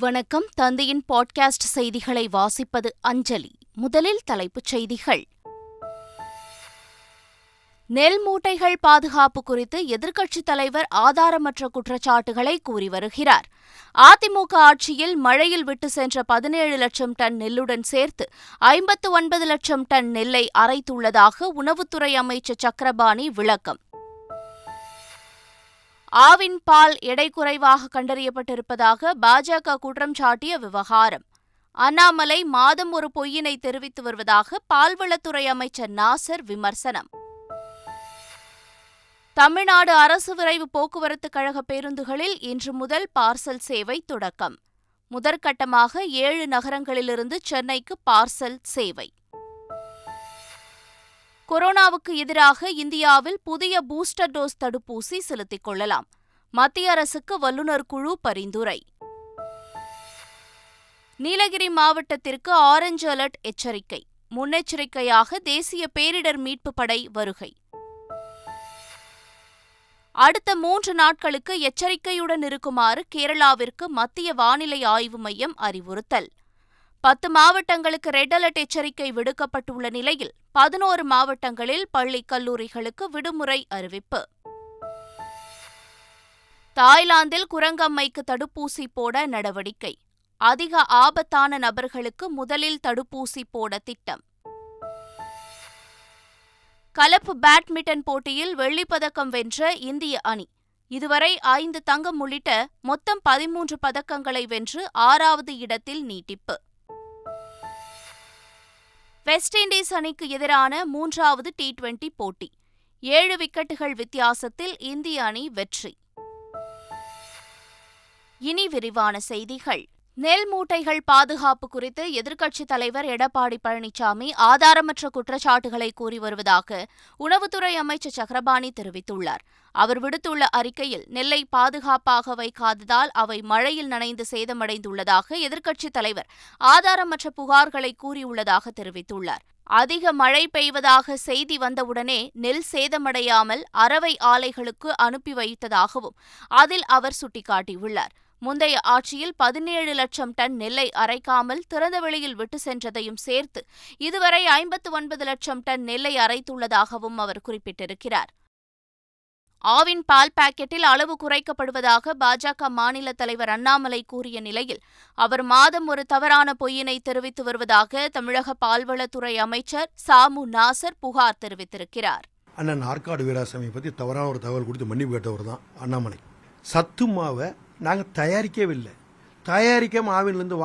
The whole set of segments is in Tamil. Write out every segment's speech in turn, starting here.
வணக்கம். தந்தையின் பாட்காஸ்ட் செய்திகளை வாசிப்பது அஞ்சலி. முதலில் தலைப்புச் செய்திகள். நெல் மூட்டைகள் பாதுகாப்பு குறித்து எதிர்க்கட்சித் தலைவர் ஆதாரமற்ற குற்றச்சாட்டுகளை கூறி வருகிறார். அதிமுக ஆட்சியில் மழையில் விட்டு சென்ற 17 லட்சம் டன் நெல்லுடன் சேர்த்து 59 லட்சம் டன் நெல்லை அரைத்துள்ளதாக உணவுத்துறை அமைச்சர் சக்கரபாணி விளக்கம். ஆவின் பால் எடை குறைவாக கண்டறியப்பட்டிருப்பதாக பாஜக குற்றம் சாட்டிய விவகாரம். அண்ணாமலை மாதம் ஒரு பொய்யினை தெரிவித்து வருவதாக பால்வளத்துறை அமைச்சர் நாசர் விமர்சனம். தமிழ்நாடு அரசு விரைவு போக்குவரத்து கழக பேருந்துகளில் இன்று முதல் பார்சல் சேவை தொடக்கம். முதற்கட்டமாக 7 நகரங்களிலிருந்து சென்னைக்கு பார்சல் சேவை. கொரோனாவுக்கு எதிராக இந்தியாவில் புதிய பூஸ்டர் டோஸ் தடுப்பூசி செலுத்திக் கொள்ளலாம். மத்திய அரசுக்கு வல்லுநர் குழு பரிந்துரை. நீலகிரி மாவட்டத்திற்கு ஆரஞ்சு அலர்ட் எச்சரிக்கை. முன்னெச்சரிக்கையாக தேசிய பேரிடர் மீட்பு படை வருகை. அடுத்த 3 நாட்களுக்கு எச்சரிக்கையுடன் இருக்குமாறு கேரளாவிற்கு மத்திய வானிலை ஆய்வு மையம் அறிவுறுத்தல். 10 மாவட்டங்களுக்கு ரெட் அலர்ட் எச்சரிக்கை விடுக்கப்பட்டுள்ள நிலையில் 11 மாவட்டங்களில் பள்ளி கல்லூரிகளுக்கு விடுமுறை அறிவிப்பு. தாய்லாந்தில் குரங்கம்மைக்கு தடுப்பூசி போட நடவடிக்கை. அதிக ஆபத்தான நபர்களுக்கு முதலில் தடுப்பூசி போட திட்டம். கலப்பு பேட்மிண்டன் போட்டியில் வெள்ளிப்பதக்கம் வென்ற இந்திய அணி இதுவரை 5 தங்கம் உள்ளிட்ட மொத்தம் 13 பதக்கங்களை வென்று 6வது இடத்தில் நீட்டிப்பு. வெஸ்ட் இண்டீஸ் அணிக்கு எதிரான 3வது T20 போட்டி 7 விக்கெட்டுகள் வித்தியாசத்தில் இந்திய அணி வெற்றி. இனி விரிவான செய்திகள். நெல் மூட்டைகள் பாதுகாப்பு குறித்து எதிர்க்கட்சித் தலைவர் எடப்பாடி பழனிசாமி ஆதாரமற்ற குற்றச்சாட்டுகளை கூறி வருவதாக உணவுத்துறை அமைச்சர் சக்கரபாணி தெரிவித்துள்ளார். அவர் விடுத்துள்ள அறிக்கையில் நெல்லை பாதுகாப்பாக வைக்காததால் அவை மழையில் நனைந்து சேதமடைந்துள்ளதாக எதிர்க்கட்சித் தலைவர் ஆதாரமற்ற புகார்களை கூறியுள்ளதாக தெரிவித்துள்ளார். அதிக மழை பெய்வதாக செய்தி வந்தவுடனே நெல் சேதமடையாமல் அரவை ஆலைகளுக்கு அனுப்பி வைத்ததாகவும் அதில் அவர் சுட்டிக்காட்டியுள்ளார். முந்தைய ஆட்சியில் 17 லட்சம் டன் நெல்லை அரைக்காமல் திறந்தவெளியில் விட்டு சென்றதையும் சேர்த்து இதுவரை 59 லட்சம் டன் நெல்லை அரைத்துள்ளதாகவும் அவர் குறிப்பிட்டிருக்கிறார். ஆவின் பால் பாக்கெட்டில் அளவு குறைக்கப்படுவதாக பாஜக மாநில தலைவர் அண்ணாமலை கூறிய நிலையில் அவர் மாதம் ஒரு தவறான பொய்யினை தெரிவித்து வருவதாக தமிழக பால்வளத்துறை அமைச்சர் சாமு நாசர் புகார் தெரிவித்திருக்கிறார். அண்ணன் ஆற்காடு வீராசாமி பற்றி தவறான ஒரு தகவல் கொடுத்து மன்னிப்பு கேட்டவர் தான் அண்ணாமலை. சத்து மாவை நாங்கள் தயாரிக்கவில்லை. தயாரிக்காம ஆவின்லேருந்து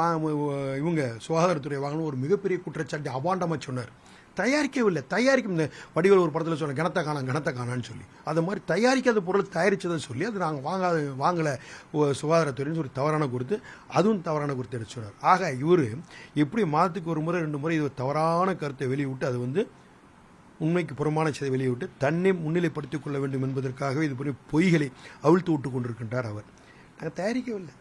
இவங்க சுகாதாரத்துறை வாங்கணும் ஒரு மிகப்பெரிய குற்றச்சாட்டு அபாண்டமாக சொன்னார். தயாரிக்கவில்லை. தயாரிக்கும் இந்த வடிவேல் ஒரு படத்தில் சொன்ன கணத்தை காணான்னு சொல்லி அது மாதிரி தயாரிக்காத பொருள் தயாரித்ததை சொல்லி அது நாங்கள் வாங்கலை சுகாதாரத்துறைன்னு ஒரு தவறான கொடுத்து அதுவும் தவறான கொடுத்து எடுத்து சொன்னார். ஆக இவர் எப்படி மாதத்துக்கு ஒரு முறை 2 முறை இது தவறான கருத்தை வெளியிட்டு அது உண்மைக்கு புறமான செய்தி வெளியிட்டு தன்னை முன்னிலைப்படுத்திக் கொள்ள வேண்டும் என்பதற்காகவே இது போன்ற பொய்களை அவிழ்த்து விட்டு கொண்டிருக்கின்றார் அவர். நாங்கள் தயாரிக்கவில்லை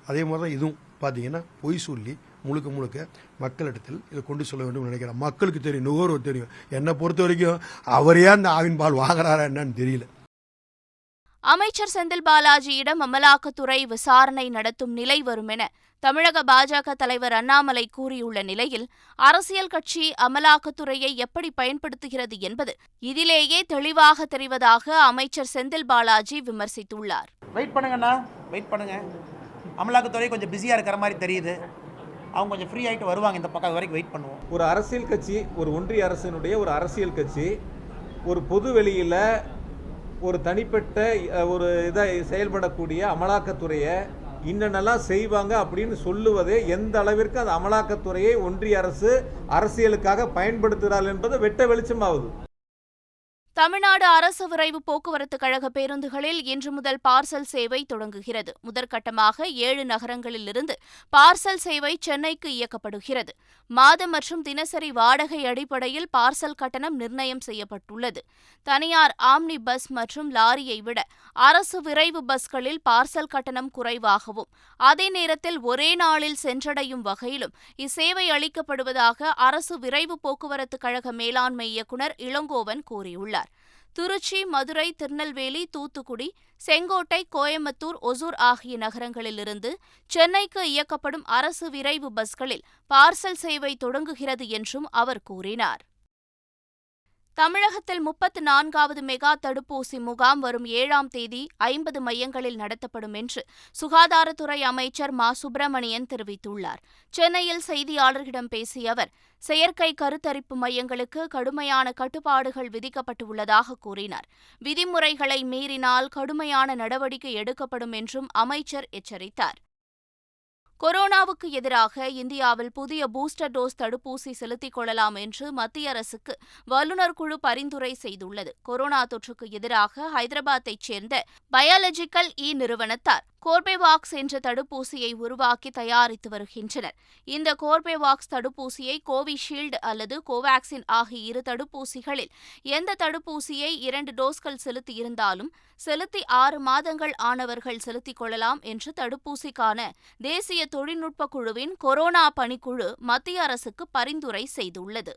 அதே மாதிரி தான் இதுவும் பார்த்தீங்கன்னா பொய் சொல்லி முழுக்க மக்களிடத்தில் இதை கொண்டு சொல்ல வேண்டும் நினைக்கிறேன். மக்களுக்கு தெரியும், நுகர்வோர் தெரியும். என்னை பொறுத்த வரைக்கும் அவரே அந்த ஆவின் பால் வாங்குறாரா என்னன்னு தெரியல. அமைச்சர் செந்தில் பாலாஜியிடம் அமலாக்கத்துறை விசாரணை நடத்தும் நிலை வரும் என தமிழக பாஜக தலைவர் அண்ணாமலை கூறியுள்ள நிலையில் அரசியல் கட்சி அமலாக்கத்துறையை எப்படி பயன்படுத்துகிறது என்பது இதிலேயே தெளிவாக தெரிவதாக அமைச்சர் செந்தில் பாலாஜி விமர்சித்துள்ளார். வெயிட் பண்ணுங்க. அமலாக்கத்துறை கொஞ்சம் பிஸியா இருக்கிற மாதிரி தெரியுது. அவங்க கொஞ்சம் ஃப்ரீ ஆகிட்டு வருவாங்க. இந்த பக்கம் வரைக்கும் வெயிட் பண்ணுவோம். ஒரு அரசியல் கட்சி, ஒரு ஒன்றிய அரசினுடைய ஒரு அரசியல் கட்சி ஒரு பொது வெளியில் ஒரு தனிப்பட்ட ஒரு இதை செயல்படக்கூடிய அமலாக்கத்துறையை இன்னென்னலாம் செய்வாங்க அப்படின்னு சொல்லுவதே எந்த அளவிற்கு அந்த அமலாக்கத்துறையை ஒன்றிய அரசு அரசியலுக்காக பயன்படுத்துகிறார்கள் என்பது வெட்ட வெளிச்சமாகுது. தமிழ்நாடு அரசு விரைவு போக்குவரத்து கழக பேருந்துகளில் இன்று முதல் பார்சல் சேவை தொடங்குகிறது. முதற்கட்டமாக 7 நகரங்களிலிருந்து பார்சல் சேவை சென்னைக்கு இயக்கப்படுகிறது. மாதம் மற்றும் தினசரி வாடகை அடிப்படையில் பார்சல் கட்டணம் நிர்ணயம் செய்யப்பட்டுள்ளது. தனியார் ஆம்னி பஸ் மற்றும் லாரியை விட அரசு விரைவு பஸ்களில் பார்சல் கட்டணம் குறைவாகவும் அதே நேரத்தில் ஒரே நாளில் சென்றடையும் வகையிலும் இச்சேவை அளிக்கப்படுவதாக அரசு விரைவு போக்குவரத்து கழக மேலாண்மை இயக்குநர் இளங்கோவன் கூறியுள்ளார். திருச்சி, மதுரை, திருநெல்வேலி, தூத்துக்குடி, செங்கோட்டை, கோயம்புத்தூர், ஒசூர் ஆகிய நகரங்களிலிருந்து சென்னைக்கு இயக்கப்படும் அரசு விரைவு பஸ்களில் பார்சல் சேவை தொடங்குகிறது என்றும் அவர் கூறினார். தமிழகத்தில் 34வது மெகா தடுப்பூசி முகாம் வரும் 7ஆம் தேதி 50 மையங்களில் நடத்தப்படும் என்று சுகாதாரத்துறை அமைச்சர் மா. சுப்பிரமணியன் தெரிவித்துள்ளார். சென்னையில் செய்தியாளர்களிடம் பேசிய அவர், செயற்கை கருத்தரிப்பு மையங்களுக்கு கடுமையான கட்டுப்பாடுகள் விதிக்கப்பட்டுள்ளதாக கூறினார். விதிமுறைகளை மீறினால் கடுமையான நடவடிக்கை எடுக்கப்படும் என்றும் அமைச்சர் எச்சரித்தார். கொரோனாவுக்கு எதிராக இந்தியாவில் புதிய பூஸ்டர் டோஸ் தடுப்பூசி செலுத்திக் கொள்ளலாம் என்று மத்திய அரசுக்கு வல்லுநர் குழு பரிந்துரை செய்துள்ளது. கொரோனா தொற்றுக்கு எதிராக ஹைதராபாத்தைச் சேர்ந்த பயாலஜிக்கல் நிறுவனத்தார் கோர்பேவாக்ஸ் என்ற தடுப்பூசியை உருவாக்கி தயாரித்து வருகின்றனர். இந்த கோர்பேவாக்ஸ் தடுப்பூசியை கோவிஷீல்டு அல்லது கோவாக்சின் ஆகிய 2 தடுப்பூசிகளில் எந்த தடுப்பூசியை 2 டோஸ்கள் செலுத்தியிருந்தாலும் செலுத்தி 6 மாதங்கள் ஆனவர்கள் செலுத்திக் கொள்ளலாம் என்று தடுப்பூசிக்கான தேசிய தொழில்நுட்ப குழுவின் கொரோனா பணிக்குழு மத்திய அரசுக்கு பரிந்துரை செய்துள்ளது.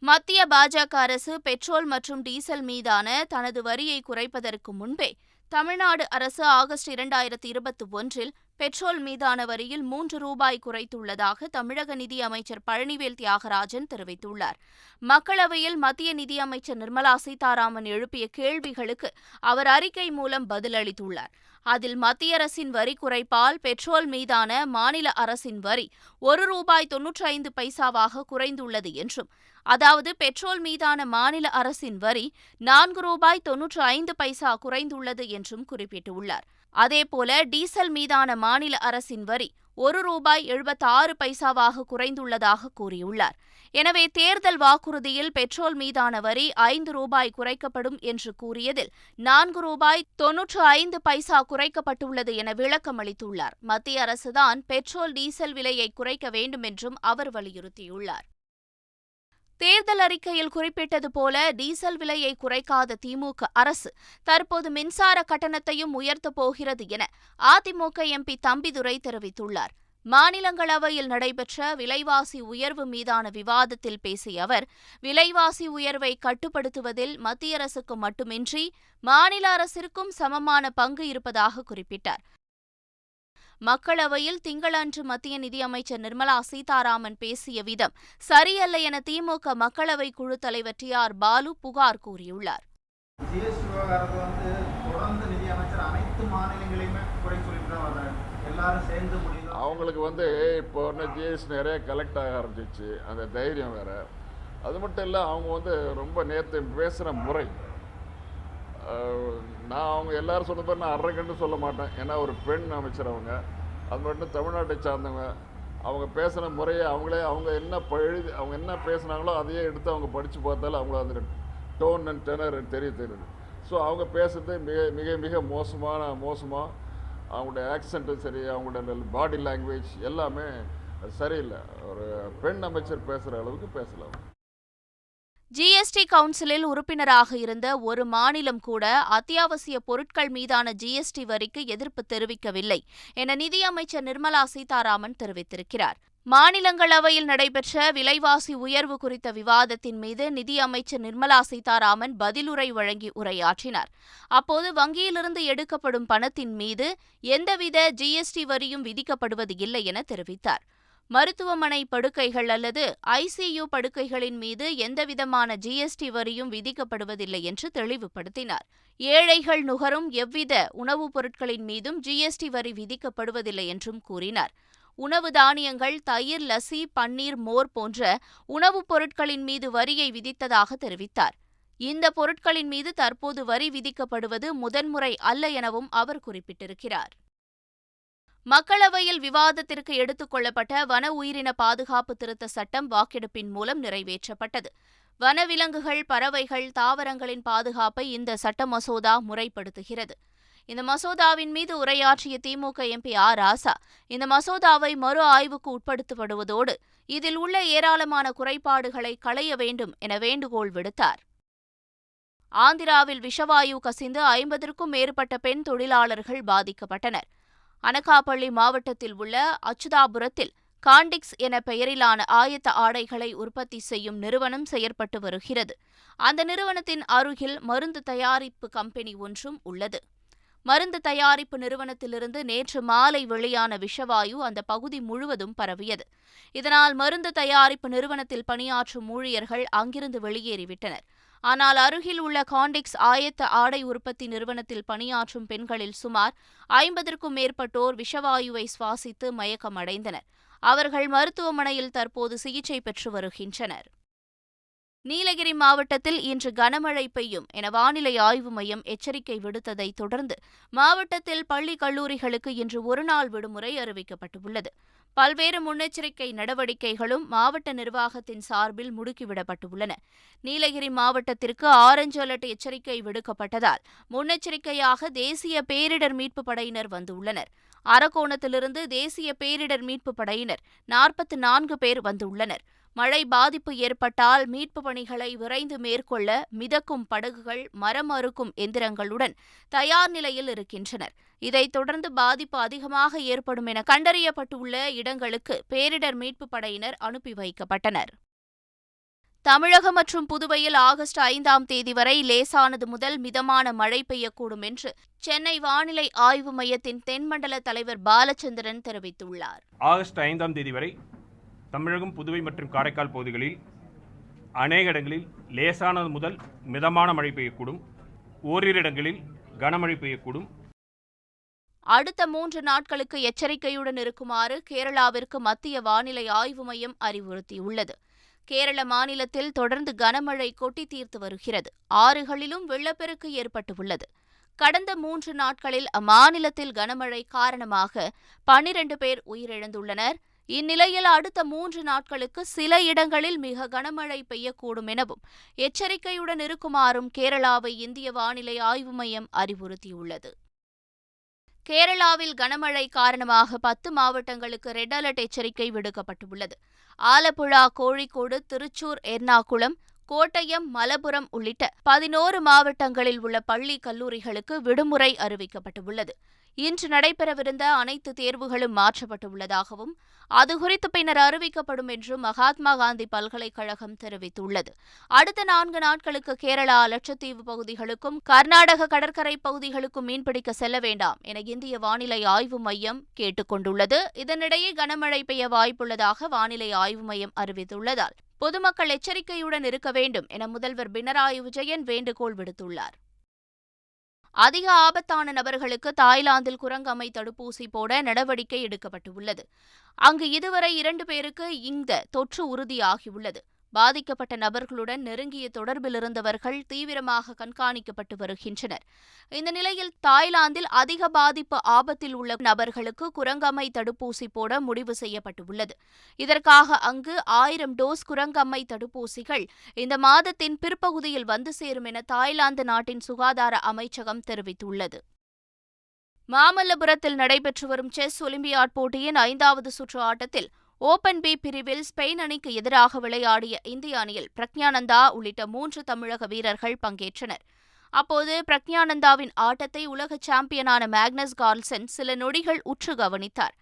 மத்திய பாஜக அரசு பெட்ரோல் மற்றும் டீசல் மீதான தனது வரியை குறைப்பதற்கு முன்பே தமிழ்நாடு அரசு ஆகஸ்ட் 2021 பெட்ரோல் மீதான வரியில் 3 ரூபாய் குறைத்துள்ளதாக தமிழக நிதியமைச்சர் பழனிவேல் தியாகராஜன் தெரிவித்துள்ளார். மக்களவையில் மத்திய நிதியமைச்சர் நிர்மலா சீதாராமன் எழுப்பிய கேள்விகளுக்கு அவர் அறிக்கை மூலம் பதிலளித்துள்ளார். அதில் மத்திய அரசின் வரி குறைப்பால் பெட்ரோல் மீதான மாநில அரசின் வரி 1 ரூபாய் 95 பைசாவாக குறைந்துள்ளது என்றும், அதாவது பெட்ரோல் மீதான மாநில அரசின் வரி 4 ரூபாய் 95 பைசா குறைந்துள்ளது என்றும் குறிப்பிட்டுள்ளார். அதேபோல டீசல் மீதான மாநில அரசின் வரி 1 ரூபாய் 76 பைசாவாக குறைந்துள்ளதாக கூறியுள்ளார். எனவே தேர்தல் வாக்குறுதியில் பெட்ரோல் மீதான வரி 5 ரூபாய் குறைக்கப்படும் என்று கூறியதில் 4 ரூபாய் 95 பைசா குறைக்கப்பட்டுள்ளது என விளக்கம் அளித்துள்ளார். மத்திய அரசுதான் பெட்ரோல், டீசல் விலையை குறைக்க வேண்டும் என்றும் அவர் வலியுறுத்தியுள்ளார். தேர்தல் அறிக்கையில் குறிப்பிட்டது போல டீசல் விலையை குறைக்காத திமுக அரசு தற்போது மின்சார கட்டணத்தையும் உயர்த்தப் போகிறது என அதிமுக எம்பி தம்பிதுரை தெரிவித்துள்ளார். மாநிலங்களவையில் நடைபெற்ற விலைவாசி உயர்வு மீதான விவாதத்தில் பேசிய அவர், விலைவாசி உயர்வை கட்டுப்படுத்துவதில் மத்திய அரசுக்கு மட்டுமின்றி மாநில அரசிற்கும் சமமான பங்கு இருப்பதாக குறிப்பிட்டார். மக்களவையில் திங்களன்று மத்திய நிதியமைச்சர் நிர்மலா சீதாராமன் பேசிய விதம் சரியல்ல என திமுக மக்களவை குழு தலைவர் டி.ஆர். பாலு புகார் கூறியுள்ளார். ஜிஎஸ்டி விவகாரத்தை தொடர்ந்து நிதியமைச்சர் அனைத்து மாநிலங்களையுமே குறை சொல்லிட்டு தான் வர்றாங்க. எல்லாரும் சேர்ந்து முடியும். அவங்களுக்கு இப்போ ஜிஎஸ்டி நிறைய கலெக்ட் ஆக ஆரம்பிச்சிச்சு, அந்த தைரியம் வேற. அது மட்டும் இல்லை, அவங்க ரொம்ப நேற்று பேசுகிற முறை, நான் அவங்க எல்லாரும் சொன்ன பேர் நான் அரகன்னு சொல்ல மாட்டேன். ஏன்னா ஒரு பெண் அமைச்சர் அவங்க, அது மட்டும் தமிழ்நாட்டை சார்ந்தவங்க. அவங்க பேசுகிற முறையை அவங்க என்ன பேசுனாங்களோ அதையே எடுத்து அவங்க படித்து பார்த்தாலும் அவங்க அந்த டோன் அண்ட் டெனர் தெரியுது. ஸோ அவங்க பேசுறது மிக மிக மிக மோசமாக அவங்களுடைய ஆக்சென்ட்டும் சரி, அவங்களுடைய பாடி லாங்குவேஜ் எல்லாமே சரியில்லை. ஒரு பெண் அமைச்சர் பேசுகிற அளவுக்கு பேசலாம். ஜிஎஸ்டி கவுன்சிலில் உறுப்பினராக இருந்த ஒரு மாநிலம் கூட அத்தியாவசிய பொருட்கள் மீதான ஜிஎஸ்டி வரிக்கு எதிர்ப்பு தெரிவிக்கவில்லை என நிதியமைச்சர் நிர்மலா சீதாராமன் தெரிவித்திருக்கிறார். மாநிலங்களவையில் நடைபெற்ற விலைவாசி உயர்வு குறித்த விவாதத்தின் மீது நிதியமைச்சர் நிர்மலா சீதாராமன் பதிலுரை வழங்கி உரையாற்றினார். அப்போது வங்கியிலிருந்து எடுக்கப்படும் பணத்தின் மீது எந்தவித ஜிஎஸ்டி வரியும் விதிக்கப்படுவது இல்லை என தெரிவித்தார். மருத்துவமனை படுக்கைகள் அல்லது ஐசியு படுக்கைகளின் மீது எந்தவிதமான ஜிஎஸ்டி வரியும் விதிக்கப்படுவதில்லை என்று தெளிவுபடுத்தினார். ஏழைகள் நுகரும் எவ்வித உணவுப் பொருட்களின் மீதும் ஜிஎஸ்டி வரி விதிக்கப்படுவதில்லை என்றும் கூறினார். உணவு தானியங்கள், தயிர், லசி, பன்னீர், மோர் போன்ற உணவுப் பொருட்களின் மீது வரியை விதித்ததாக தெரிவித்தார். இந்த பொருட்களின் மீது தற்போது வரி விதிக்கப்படுவது முதன்முறை அல்ல எனவும் அவர் குறிப்பிட்டிருக்கிறார். மக்களவையில் விவாதத்திற்கு எடுத்துக் கொள்ளப்பட்ட வன உயிரின பாதுகாப்பு திருத்த சட்டம் வாக்கெடுப்பின் மூலம் நிறைவேற்றப்பட்டது. வனவிலங்குகள், பறவைகள், தாவரங்களின் பாதுகாப்பை இந்த சட்ட மசோதா முறைப்படுத்துகிறது. இந்த மசோதாவின் மீது உரையாற்றிய திமுக எம்பி ஆர். ராசா, இந்த மசோதாவை மறு ஆய்வுக்கு உட்படுத்தப்படுவதோடு இதில் உள்ள ஏராளமான குறைபாடுகளை களைய வேண்டும் என வேண்டுகோள் விடுத்தார். ஆந்திராவில் விஷவாயு கசிந்து 50க்கும் மேற்பட்ட பெண் தொழிலாளர்கள் பாதிக்கப்பட்டனர். அனகாப்பள்ளி மாவட்டத்தில் உள்ள அச்சுதாபுரத்தில் காண்டிக்ஸ் என பெயரிலான ஆயத்த ஆடைகளை உற்பத்தி செய்யும் நிறுவனம் செயற்பட்டு வருகிறது. அந்த நிறுவனத்தின் அருகில் மருந்து தயாரிப்பு கம்பெனி ஒன்றும் உள்ளது. மருந்து தயாரிப்பு நிறுவனத்திலிருந்து நேற்று மாலை வெளியான விஷவாயு அந்த பகுதி முழுவதும் பரவியது. இதனால் மருந்து தயாரிப்பு நிறுவனத்தில் பணியாற்றும் ஊழியர்கள் அங்கிருந்து வெளியேறிவிட்டனர். ஆனால் அருகில் உள்ள காண்டிக்ஸ் ஆயத்த ஆடை உற்பத்தி நிறுவனத்தில் பணியாற்றும் பெண்களில் சுமார் 50க்கும் மேற்பட்டோர் விஷவாயுவை சுவாசித்து மயக்கமடைந்தனர். அவர்கள் மருத்துவமனையில் தற்போது சிகிச்சை பெற்று வருகின்றனர். நீலகிரி மாவட்டத்தில் இன்று கனமழை பெய்யும் என வானிலை ஆய்வு மையம் எச்சரிக்கை விடுத்ததை தொடர்ந்து மாவட்டத்தில் பள்ளி கல்லூரிகளுக்கு இன்று ஒருநாள் விடுமுறை அறிவிக்கப்பட்டுள்ளது. பல்வேறு முன்னெச்சரிக்கை நடவடிக்கைகளும் மாவட்ட நிர்வாகத்தின் சார்பில் முடுக்கிவிடப்பட்டுள்ளன. நீலகிரி மாவட்டத்திற்கு ஆரஞ்சு அலர்ட் எச்சரிக்கை விடுக்கப்பட்டதால் முன்னெச்சரிக்கையாக தேசிய பேரிடர் மீட்புப் படையினர் வந்துள்ளனர். அரக்கோணத்திலிருந்து தேசிய பேரிடர் மீட்புப் படையினர் 44 பேர் வந்துள்ளனர். மழை பாதிப்பு ஏற்பட்டால் மீட்புப் பணிகளை விரைந்து மேற்கொள்ள மிதக்கும் படகுகள், மரம் அறுக்கும் எந்திரங்களுடன் தயார் நிலையில் இருக்கின்றனர். இதைத் தொடர்ந்து பாதிப்பு அதிகமாக ஏற்படும் என கண்டறியப்பட்டுள்ள இடங்களுக்கு பேரிடர் மீட்புப் படையினர் அனுப்பி வைக்கப்பட்டனர். தமிழகம் மற்றும் புதுவையில் ஆகஸ்ட் 5ஆம் தேதி வரை லேசானது முதல் மிதமான மழை பெய்யக்கூடும் என்று சென்னை வானிலை ஆய்வு மையத்தின் தென்மண்டல தலைவர் பாலச்சந்திரன் தெரிவித்துள்ளார். ஆகஸ்ட் 5ஆம் தேதி வரை தமிழகம், புதுவை மற்றும் காரைக்கால் பகுதிகளில் அநேக இடங்களில் லேசானது முதல் மிதமான மழை பெய்யக்கூடும். ஓரிரு இடங்களில் கனமழை பெய்யக்கூடும். அடுத்த 3 நாட்களுக்கு எச்சரிக்கையுடன் இருக்குமாறு கேரளாவிற்கு மத்திய வானிலை ஆய்வு மையம் அறிவுறுத்தியுள்ளது. கேரள மாநிலத்தில் தொடர்ந்து கனமழை கொட்டி தீர்த்து வருகிறது. ஆறுகளிலும் வெள்ளப்பெருக்கு ஏற்பட்டுள்ளது. கடந்த 3 நாட்களில் அம்மாநிலத்தில் கனமழை காரணமாக 12 பேர் உயிரிழந்துள்ளனர். இந்நிலையில் அடுத்த 3 நாட்களுக்கு சில இடங்களில் மிக கனமழை பெய்யக்கூடும் எனவும் எச்சரிக்கையுடன் இருக்குமாறும் கேரளாவை இந்திய வானிலை ஆய்வு மையம் அறிவுறுத்தியுள்ளது. கேரளாவில் கனமழை காரணமாக 10 மாவட்டங்களுக்கு ரெட் அலர்ட் எச்சரிக்கை விடுக்கப்பட்டுள்ளது. ஆலப்புழா, கோழிக்கோடு, திருச்சூர், எர்ணாகுளம், கோட்டயம், மலப்புரம் உள்ளிட்ட 11 மாவட்டங்களில் உள்ள பள்ளி கல்லூரிகளுக்கு விடுமுறை அறிவிக்கப்பட்டுள்ளது. இன்று நடைபெறவிருந்த அனைத்து தேர்வுகளும் மாற்றப்பட்டுள்ளதாகவும் அது குறித்து பின்னர் அறிவிக்கப்படும் என்றும் மகாத்மா காந்தி பல்கலைக்கழகம் தெரிவித்துள்ளது. அடுத்த 4 நாட்களுக்கு கேரளா, லட்சத்தீவு பகுதிகளுக்கும் கர்நாடக கடற்கரை பகுதிகளுக்கும் மீன்பிடிக்க செல்ல வேண்டாம் என இந்திய வானிலை ஆய்வு மையம் கேட்டுக் கொண்டுள்ளது. இதனிடையே கனமழை பெய்ய வாய்ப்புள்ளதாக வானிலை ஆய்வு மையம் அறிவித்துள்ளதால் பொதுமக்கள் எச்சரிக்கையுடன் இருக்க வேண்டும் என முதல்வர் பினராயி விஜயன் வேண்டுகோள் விடுத்துள்ளார். அதிக ஆபத்தான நபர்களுக்கு தாய்லாந்தில் குரங்கம்மை தடுப்பூசி போட நடவடிக்கை எடுக்கப்பட்டுள்ளது. அங்கு இதுவரை 2 பேருக்கு இந்த தொற்று உறுதியாகியுள்ளது. பாதிக்கப்பட்ட நபர்களுடன் நெருங்கிய தொடர்பில் இருந்தவர்கள் தீவிரமாக கண்காணிக்கப்பட்டு வருகின்றனர். இந்த நிலையில் தாய்லாந்தில் அதிக பாதிப்பு ஆபத்தில் உள்ள நபர்களுக்கு குரங்கம்மை தடுப்பூசி போட முடிவு செய்யப்பட்டுள்ளது. இதற்காக அங்கு 1000 டோஸ் குரங்கம்மை தடுப்பூசிகள் இந்த மாதத்தின் பிற்பகுதியில் வந்து சேரும் என தாய்லாந்து நாட்டின் சுகாதார அமைச்சகம் தெரிவித்துள்ளது. மாமல்லபுரத்தில் நடைபெற்று வரும் செஸ் ஒலிம்பியாட் போட்டியின் 5வது சுற்று ஆட்டத்தில் ஓபன் பி பிரிவில் ஸ்பெயின் அணிக்கு எதிராக விளையாடிய இந்திய அணியில் பிரக்ஞானந்தா உள்ளிட்ட 3 தமிழக வீரர்கள் பங்கேற்றனர். அப்போது பிரக்ஞானந்தாவின் ஆட்டத்தை உலக சாம்பியனான மேக்னஸ் கார்ல்சன் சில நொடிகள் உற்று கவனித்தார்.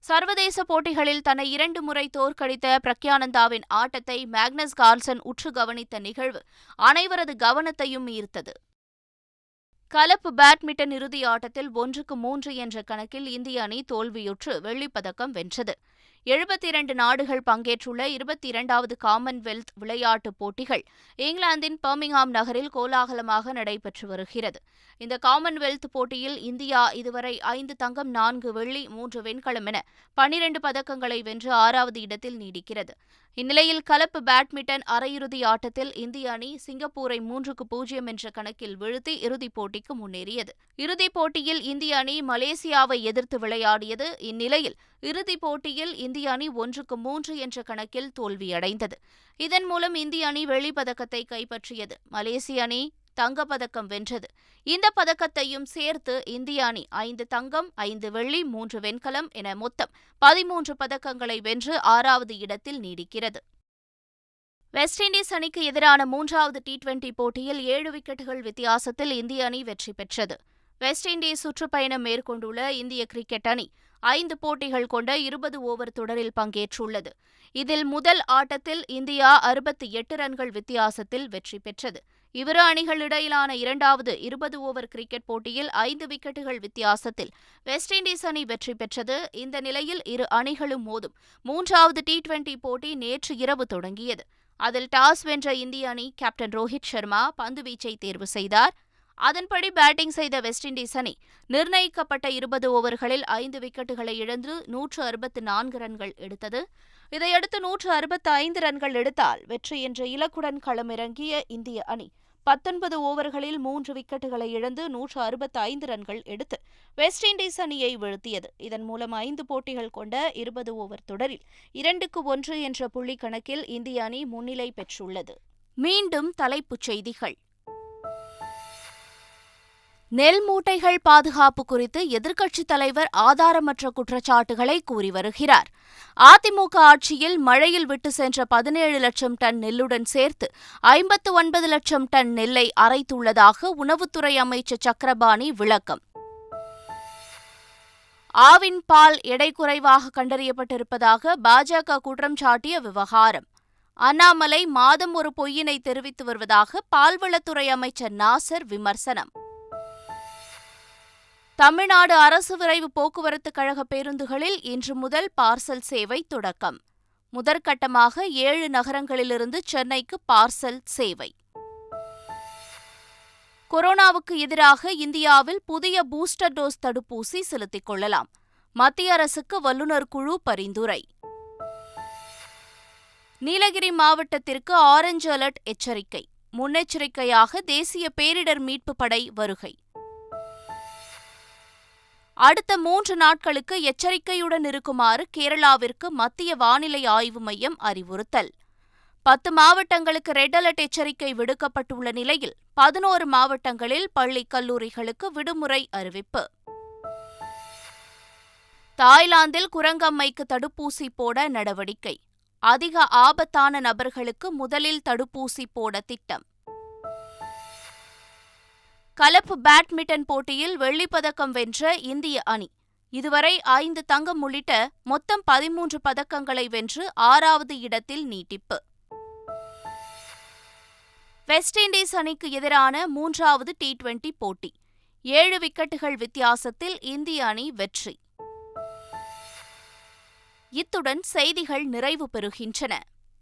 சர்வதேச போட்டிகளில் தன்னை 2 முறை தோற்கடித்த பிரக்ஞானந்தாவின் ஆட்டத்தை மேக்னஸ் கார்ல்சன் உற்று கவனித்த நிகழ்வு அனைவரது கவனத்தையும் ஈர்த்தது. கலப்பு பேட்மிண்டன் இறுதி ஆட்டத்தில் 1-3 என்ற கணக்கில் இந்திய அணி தோல்வியுற்று வெள்ளிப்பதக்கம் வென்றது. 72 நாடுகள் பங்கேற்றுள்ள 22வது காமன்வெல்த் விளையாட்டுப் போட்டிகள் இங்கிலாந்தின் பர்மிங்ஹாம் நகரில் கோலாகலமாக நடைபெற்று வருகிறது. இந்த காமன்வெல்த் போட்டியில் இந்தியா இதுவரை 5 தங்கம், 4 வெள்ளி, 3 வெண்கலம் என 12 பதக்கங்களை வென்று 6வது இடத்தில் நீடிக்கிறது. இந்நிலையில் கலப்பு பேட்மிண்டன் அரையிறுதி ஆட்டத்தில் இந்திய அணி சிங்கப்பூரை 3-0 என்ற கணக்கில் வீழ்த்தி இறுதிப் போட்டிக்கு முன்னேறியது. இறுதிப் போட்டியில் இந்திய அணி மலேசியாவை எதிர்த்து விளையாடியது. இந்நிலையில் இறுதிப் போட்டியில் இந்திய அணி 1-3 என்ற கணக்கில் தோல்வியடைந்தது. இதன் மூலம் இந்திய அணி வெள்ளிப்பதக்கத்தை கைப்பற்றியது. மலேசிய அணி தங்கப்பதக்கம் வென்றது. இந்த பதக்கத்தையும் சேர்த்து இந்திய அணி 5 தங்கம், 5 வெள்ளி, 3 வெண்கலம் என மொத்தம் 13 பதக்கங்களை வென்று 6வது இடத்தில் நீடிக்கிறது. வெஸ்ட் இண்டீஸ் அணிக்கு எதிரான 3வது T20 போட்டியில் 7 விக்கெட்டுகள் வித்தியாசத்தில் இந்திய அணி வெற்றி பெற்றது. வெஸ்ட் இண்டீஸ் சுற்றுப்பயணம் மேற்கொண்டுள்ள இந்திய கிரிக்கெட் அணி 5 போட்டிகள் கொண்ட 20 ஓவர் தொடரில் பங்கேற்றுள்ளது. இதில் முதல் ஆட்டத்தில் இந்தியா 68 ரன்கள் வித்தியாசத்தில் வெற்றி பெற்றது. இவ்விரு அணிகளிடையிலான இரண்டாவது 20 ஓவர் கிரிக்கெட் போட்டியில் 5 விக்கெட்டுகள் வித்தியாசத்தில் வெஸ்ட் இண்டீஸ் அணி வெற்றி பெற்றது. இந்த நிலையில் இரு அணிகளும் மோதும் 3வது T20 போட்டி நேற்று இரவு தொடங்கியது. அதில் டாஸ் வென்ற இந்திய அணி கேப்டன் ரோஹித் சர்மா பந்துவீச்சை தேர்வு செய்தார். அதன்படி பேட்டிங் செய்த வெஸ்ட் இண்டீஸ் அணி நிர்ணயிக்கப்பட்ட 20 ஓவர்களில் 5 விக்கெட்டுகளை இழந்து 164 ரன்கள் எடுத்தது. இதையடுத்து 165 ரன்கள் எடுத்தால் வெற்றி என்ற இலக்குடன் களமிறங்கிய இந்திய அணி 19 ஓவர்களில் 3 விக்கெட்டுகளை இழந்து 165 ரன்கள் எடுத்து வெஸ்ட் இண்டீஸ் அணியை வீழ்த்தியது. இதன் மூலம் 5 போட்டிகள் கொண்ட 20 ஓவர் தொடரில் 2-1 என்ற புள்ளி கணக்கில் இந்திய அணி முன்னிலை பெற்றுள்ளது. மீண்டும் தலைப்புச் செய்திகள். நெல் மூட்டைகள் பாதுகாப்பு குறித்து எதிர்க்கட்சித் தலைவர் ஆதாரமற்ற குற்றச்சாட்டுகளை கூறி வருகிறார். அதிமுக ஆட்சியில் மழையில் விட்டு சென்ற 17 லட்சம் டன் நெல்லுடன் சேர்த்து 59 லட்சம் டன் நெல்லை அரைத்துள்ளதாக உணவுத்துறை அமைச்சர் சக்கரபாணி விளக்கம். ஆவின் பால் எடை குறைவாக கண்டறியப்பட்டிருப்பதாக பாஜக குற்றம் சாட்டிய விவகாரம். அண்ணாமலை மாதம் ஒரு பொய்யினை தெரிவித்து வருவதாக பால்வளத்துறை அமைச்சர் நாசர் விமர்சனம். தமிழ்நாடு அரசு விரைவு போக்குவரத்து கழக பேருந்துகளில் இன்று முதல் பார்சல் சேவை தொடக்கம். முதற்கட்டமாக 7 நகரங்களிலிருந்து சென்னைக்கு பார்சல் சேவை. கொரோனாவுக்கு எதிராக இந்தியாவில் புதிய பூஸ்டர் டோஸ் தடுப்பூசி செலுத்திக் கொள்ளலாம். மத்திய அரசுக்கு வல்லுநர் குழு பரிந்துரை. நீலகிரி மாவட்டத்திற்கு ஆரஞ்சு அலர்ட் எச்சரிக்கை. முன்னெச்சரிக்கையாக தேசிய பேரிடர் மீட்பு படை வருகை. அடுத்த 3 நாட்களுக்கு எச்சரிக்கையுடன் இருக்குமாறு கேரளாவிற்கு மத்திய வானிலை ஆய்வு மையம் அறிவுறுத்தல். 10 மாவட்டங்களுக்கு ரெட் அலர்ட் எச்சரிக்கை விடுக்கப்பட்டுள்ள நிலையில் 11 மாவட்டங்களில் பள்ளி கல்லூரிகளுக்கு விடுமுறை அறிவிப்பு. தாய்லாந்தில் குரங்கம்மைக்கு தடுப்பூசி போட நடவடிக்கை. அதிக ஆபத்தான நபர்களுக்கு முதலில் தடுப்பூசி போட திட்டம். கலப்பு பேட்மிண்டன் போட்டியில் வெள்ளிப்பதக்கம் வென்ற இந்திய அணி இதுவரை 5 தங்கம் உள்ளிட்ட மொத்தம் 13 பதக்கங்களை வென்று 6வது இடத்தில் நீட்டிப்பு. வெஸ்ட் இண்டீஸ் அணிக்கு எதிரான 3வது T20 போட்டி 7 விக்கெட்டுகள் வித்தியாசத்தில் இந்திய அணி வெற்றி. இத்துடன் செய்திகள் நிறைவு பெறுகின்றன.